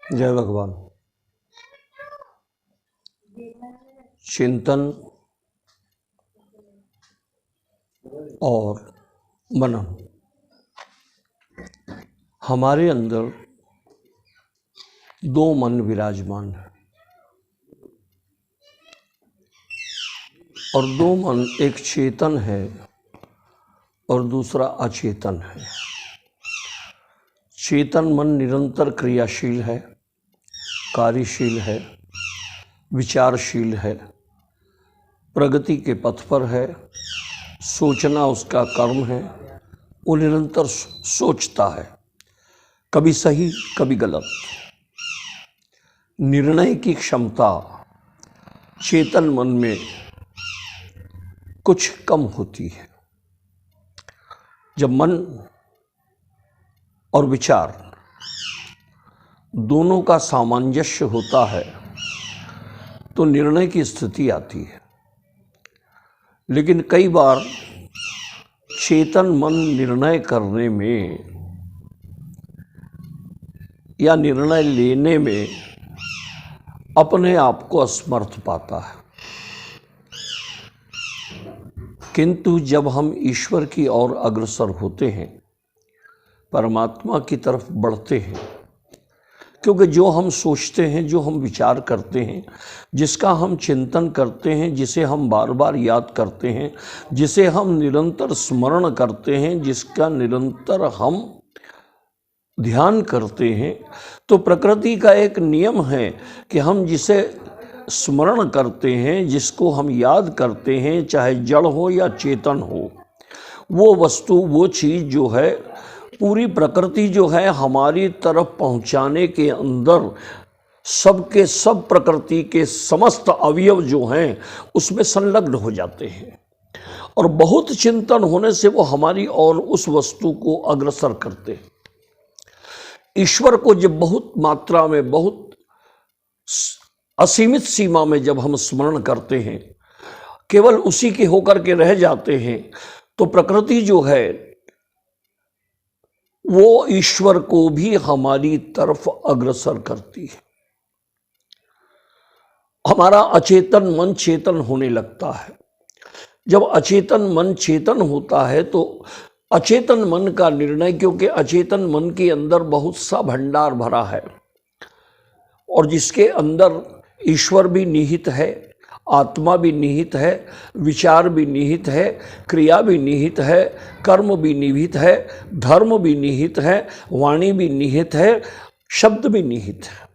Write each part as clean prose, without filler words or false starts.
जय भगवान। चिंतन और मनन हमारे अंदर दो मन विराजमान है और दो मन, एक चेतन है और दूसरा अचेतन है। चेतन मन निरंतर क्रियाशील है, कार्यशील है, विचारशील है, प्रगति के पथ पर है, सोचना उसका कर्म है, वो निरंतर सोचता है, कभी सही कभी गलत। निर्णय की क्षमता चेतन मन में कुछ कम होती है। जब मन और विचार दोनों का सामंजस्य होता है तो निर्णय की स्थिति आती है। लेकिन कई बार चेतन मन निर्णय करने में या निर्णय लेने में अपने आप को असमर्थ पाता है। किंतु जब हम ईश्वर की ओर अग्रसर होते हैं, परमात्मा की तरफ बढ़ते हैं, क्योंकि जो हम सोचते हैं, जो हम विचार करते हैं, जिसका हम चिंतन करते हैं, जिसे हम बार बार याद करते हैं, जिसे हम निरंतर स्मरण करते हैं, जिसका निरंतर हम ध्यान करते हैं, तो प्रकृति का एक नियम है कि हम जिसे स्मरण करते हैं, जिसको हम याद करते हैं, चाहे जड़ हो या चेतन हो, वो वस्तु, वो चीज़ जो है, पूरी प्रकृति जो है हमारी तरफ पहुंचाने के अंदर सबके सब प्रकृति के समस्त अवयव जो हैं उसमें संलग्न हो जाते हैं और बहुत चिंतन होने से वो हमारी और उस वस्तु को अग्रसर करते हैं। ईश्वर को जब बहुत मात्रा में, बहुत असीमित सीमा में जब हम स्मरण करते हैं, केवल उसी के होकर के रह जाते हैं, तो प्रकृति जो है वो ईश्वर को भी हमारी तरफ अग्रसर करती है। हमारा अचेतन मन चेतन होने लगता है। जब अचेतन मन चेतन होता है तो अचेतन मन का निर्णय, क्योंकि अचेतन मन के अंदर बहुत सा भंडार भरा है और जिसके अंदर ईश्वर भी निहित है, आत्मा भी निहित है, विचार भी निहित है, क्रिया भी निहित है, कर्म भी निहित है, धर्म भी निहित है, वाणी भी निहित है, शब्द भी निहित है।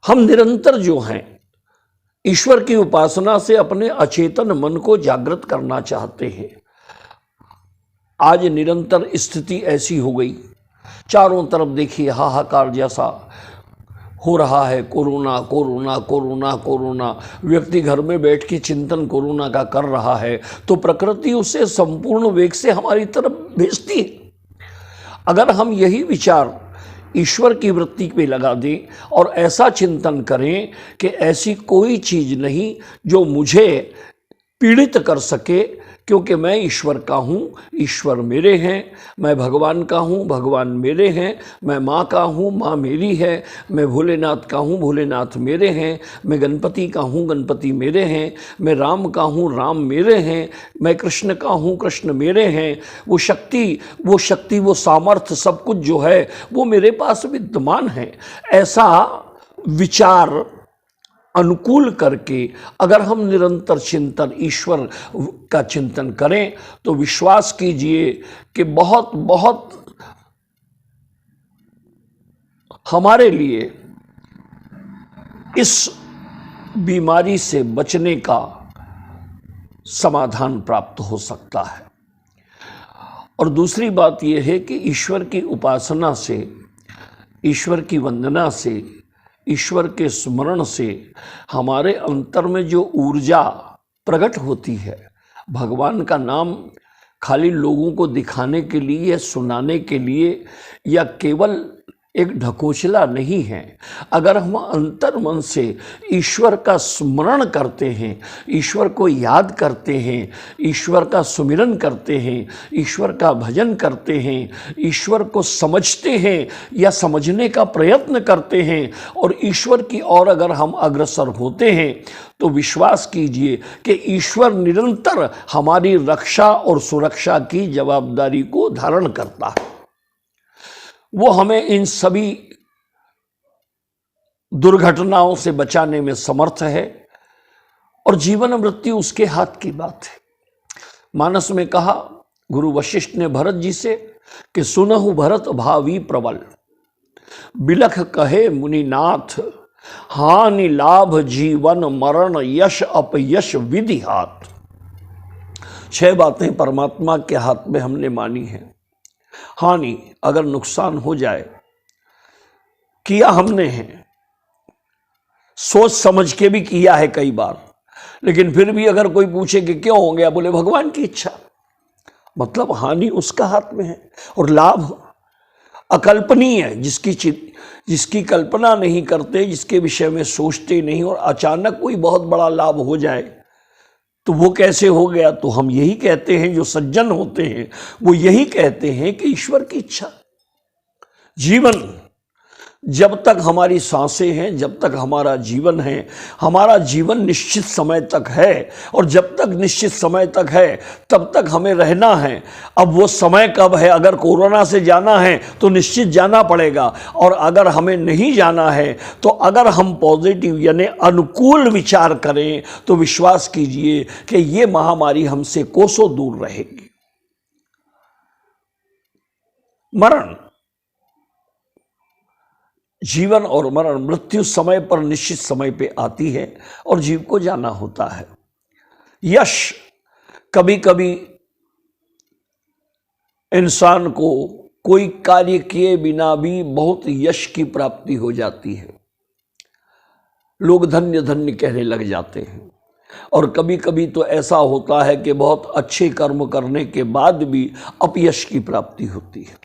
हम निरंतर जो हैं ईश्वर की उपासना से अपने अचेतन मन को जागृत करना चाहते हैं। आज निरंतर स्थिति ऐसी हो गई, चारों तरफ देखिए हाहाकार जैसा हो रहा है। कोरोना कोरोना कोरोना कोरोना, व्यक्ति घर में बैठ के चिंतन कोरोना का कर रहा है तो प्रकृति उसे संपूर्ण वेग से हमारी तरफ भेजती है। अगर हम यही विचार ईश्वर की वृत्ति पे लगा दें और ऐसा चिंतन करें कि ऐसी कोई चीज़ नहीं जो मुझे पीड़ित कर सके, क्योंकि मैं ईश्वर का हूँ, ईश्वर मेरे हैं, मैं भगवान का हूँ, भगवान मेरे हैं, मैं माँ का हूँ, माँ मेरी है, मैं भोलेनाथ का हूँ, भोलेनाथ मेरे हैं, मैं गणपति का हूँ, गणपति मेरे हैं, मैं राम का हूँ, राम मेरे हैं, मैं कृष्ण का हूँ, कृष्ण मेरे हैं। वो शक्ति, वो सामर्थ्य, सब कुछ जो है वो मेरे पास विद्यमान है। ऐसा विचार अनुकूल करके अगर हम निरंतर चिंतन, ईश्वर का चिंतन करें तो विश्वास कीजिए कि बहुत बहुत हमारे लिए इस बीमारी से बचने का समाधान प्राप्त हो सकता है। और दूसरी बात यह है कि ईश्वर की उपासना से, ईश्वर की वंदना से, ईश्वर के स्मरण से हमारे अंतर में जो ऊर्जा प्रकट होती है, भगवान का नाम खाली लोगों को दिखाने के लिए, सुनाने के लिए या केवल एक ढकोसला नहीं है। अगर हम अंतर मन से ईश्वर का स्मरण करते हैं, ईश्वर को याद करते हैं, ईश्वर का सुमिरन करते हैं, ईश्वर का भजन करते हैं, ईश्वर को समझते हैं या समझने का प्रयत्न करते हैं और ईश्वर की ओर अगर हम अग्रसर होते हैं तो विश्वास कीजिए कि ईश्वर निरंतर हमारी रक्षा और सुरक्षा की जवाबदारी को धारण करता है। वो हमें इन सभी दुर्घटनाओं से बचाने में समर्थ है और जीवन मृत्यु उसके हाथ की बात है। मानस में कहा गुरु वशिष्ठ ने भरत जी से कि सुनहु भरत भावी प्रबल, बिलख कहे मुनिनाथ, हानि लाभ जीवन मरण यश अपयश विधि हाथ। 6 बातें परमात्मा के हाथ में हमने मानी हैं। हानि, अगर नुकसान हो जाए, किया हमने है, सोच समझ के भी किया है कई बार, लेकिन फिर भी अगर कोई पूछे कि क्यों हो गया, बोले भगवान की इच्छा। मतलब हानि उसका हाथ में है। और लाभ अकल्पनीय है, जिसकी कल्पना नहीं करते, जिसके विषय में सोचते नहीं, और अचानक कोई बहुत बड़ा लाभ हो जाए तो वो कैसे हो गया। तो हम यही कहते हैं, जो सज्जन होते हैं वो यही कहते हैं कि ईश्वर की इच्छा। जीवन, जब तक हमारी सांसें हैं, जब तक हमारा जीवन है, हमारा जीवन निश्चित समय तक है, और जब तक निश्चित समय तक है तब तक हमें रहना है। अब वो समय कब है? अगर कोरोना से जाना है तो निश्चित जाना पड़ेगा, और अगर हमें नहीं जाना है तो अगर हम पॉजिटिव यानी अनुकूल विचार करें तो विश्वास कीजिए कि ये महामारी हमसे कोसों दूर रहेगी। मरण, जीवन और मरण, मृत्यु समय पर निश्चित समय पे आती है और जीव को जाना होता है। यश, कभी कभी इंसान को कोई कार्य किए बिना भी बहुत यश की प्राप्ति हो जाती है, लोग धन्य धन्य कहने लग जाते हैं। और कभी कभी तो ऐसा होता है कि बहुत अच्छे कर्म करने के बाद भी अपयश की प्राप्ति होती है।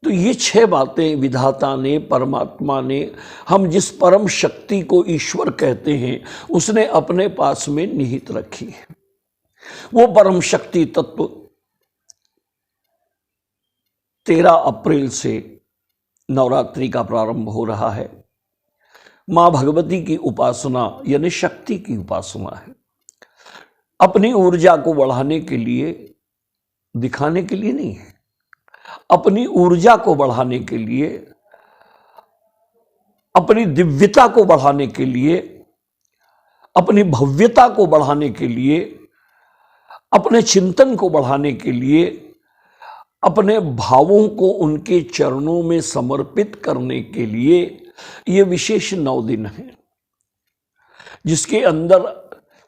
तो ये 6 बातें विधाता ने, परमात्मा ने, हम जिस परम शक्ति को ईश्वर कहते हैं, उसने अपने पास में निहित रखी है। वो परम शक्ति तत्व 13 अप्रैल से नवरात्रि का प्रारंभ हो रहा है। माँ भगवती की उपासना यानी शक्ति की उपासना है। अपनी ऊर्जा को बढ़ाने के लिए, दिखाने के लिए नहीं है, अपनी ऊर्जा को बढ़ाने के लिए, अपनी दिव्यता को बढ़ाने के लिए, अपनी भव्यता को बढ़ाने के लिए, अपने चिंतन को बढ़ाने के लिए, अपने भावों को उनके चरणों में समर्पित करने के लिए ये विशेष 9 दिन है, जिसके अंदर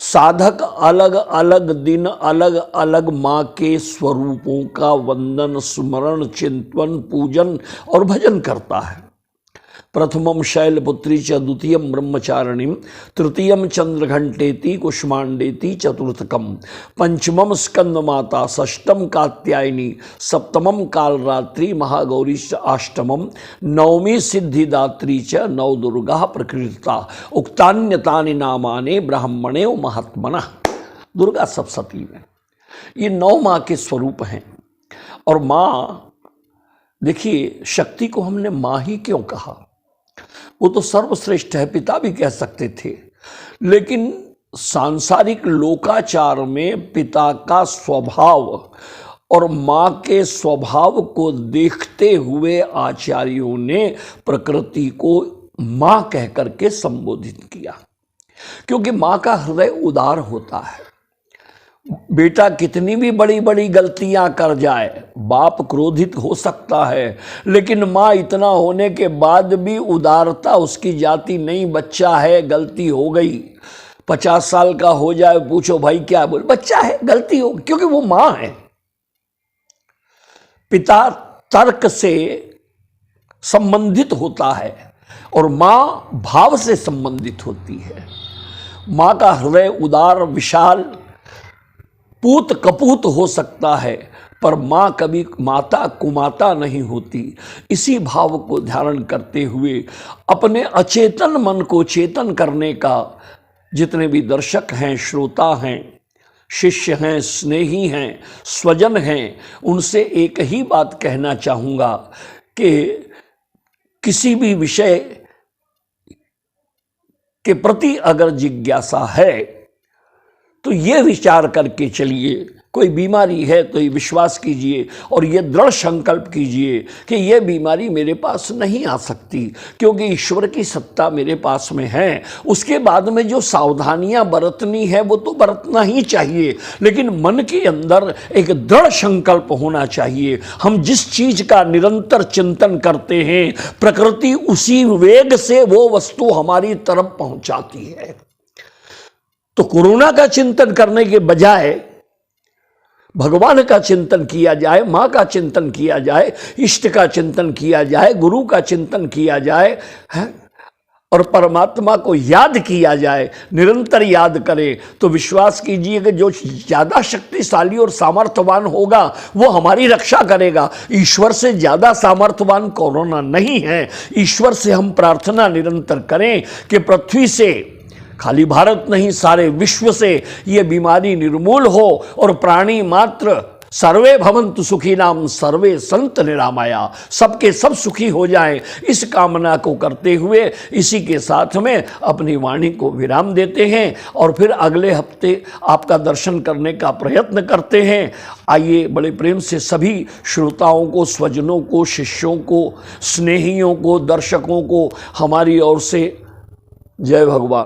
साधक अलग अलग दिन अलग अलग माँ के स्वरूपों का वंदन, स्मरण, चिंतन, पूजन और भजन करता है। प्रथमम शैलपुत्री च, द्वितीयम ब्रह्मचारिणीम, तृतीयम चंद्रघंटेति कुष्मांडेति, चतुर्थकम पंचमम स्कंदमाता, षष्टम कात्यायनी, सप्तमम कालरात्रि महागौरी च, अष्टमम नवमी सिद्धिदात्री च, नवदुर्गा प्रकृता, उक्तान्यतानि नामानि ब्राह्मणे महात्मनः। दुर्गा सप्तशती में ये 9 माँ के स्वरूप हैं। और माँ, देखिए, शक्ति को हमने माँ ही क्यों कहा? वो तो सर्वश्रेष्ठ है, पिता भी कह सकते थे, लेकिन सांसारिक लोकाचार में पिता का स्वभाव और माँ के स्वभाव को देखते हुए आचार्यों ने प्रकृति को माँ कह करके संबोधित किया, क्योंकि माँ का हृदय उदार होता है। बेटा कितनी भी बड़ी बड़ी गलतियां कर जाए, बाप क्रोधित हो सकता है, लेकिन माँ इतना होने के बाद भी उदारता उसकी जाती नहीं। बच्चा है, गलती हो गई, 50 साल का हो जाए, पूछो भाई क्या बोल, बच्चा है, गलती हो, क्योंकि वो माँ है। पिता तर्क से संबंधित होता है और माँ भाव से संबंधित होती है। माँ का हृदय उदार, विशाल, पूत कपूत हो सकता है, पर माँ कभी माता कुमाता नहीं होती। इसी भाव को धारण करते हुए अपने अचेतन मन को चेतन करने का जितने भी दर्शक हैं, श्रोता हैं, शिष्य हैं, स्नेही हैं, स्वजन हैं, उनसे एक ही बात कहना चाहूँगा कि किसी भी विषय के प्रति अगर जिज्ञासा है तो ये विचार करके चलिए, कोई बीमारी है तो ये विश्वास कीजिए और ये दृढ़ संकल्प कीजिए कि ये बीमारी मेरे पास नहीं आ सकती, क्योंकि ईश्वर की सत्ता मेरे पास में है। उसके बाद में जो सावधानियां बरतनी है वो तो बरतना ही चाहिए, लेकिन मन के अंदर एक दृढ़ संकल्प होना चाहिए। हम जिस चीज का निरंतर चिंतन करते हैं, प्रकृति उसी वेग से वो वस्तु हमारी तरफ पहुंचाती है। तो कोरोना का चिंतन करने के बजाय भगवान का चिंतन किया जाए, माँ का चिंतन किया जाए, इष्ट का चिंतन किया जाए, गुरु का चिंतन किया जाए, है? और परमात्मा को याद किया जाए, निरंतर याद करें, तो विश्वास कीजिए कि जो ज़्यादा शक्तिशाली और सामर्थ्यवान होगा वो हमारी रक्षा करेगा। ईश्वर से ज़्यादा सामर्थ्यवान कोरोना नहीं है। ईश्वर से हम प्रार्थना निरंतर करें कि पृथ्वी से, खाली भारत नहीं सारे विश्व से ये बीमारी निर्मूल हो और प्राणी मात्र सर्वे भवन्तु सुखिनाम सर्वे संत निरामया, सबके सब सुखी हो जाएं, इस कामना को करते हुए इसी के साथ में अपनी वाणी को विराम देते हैं और फिर अगले हफ्ते आपका दर्शन करने का प्रयत्न करते हैं। आइए बड़े प्रेम से सभी श्रोताओं को, स्वजनों को, शिष्यों को, स्नेहियों को, दर्शकों को हमारी ओर से जय भगवान।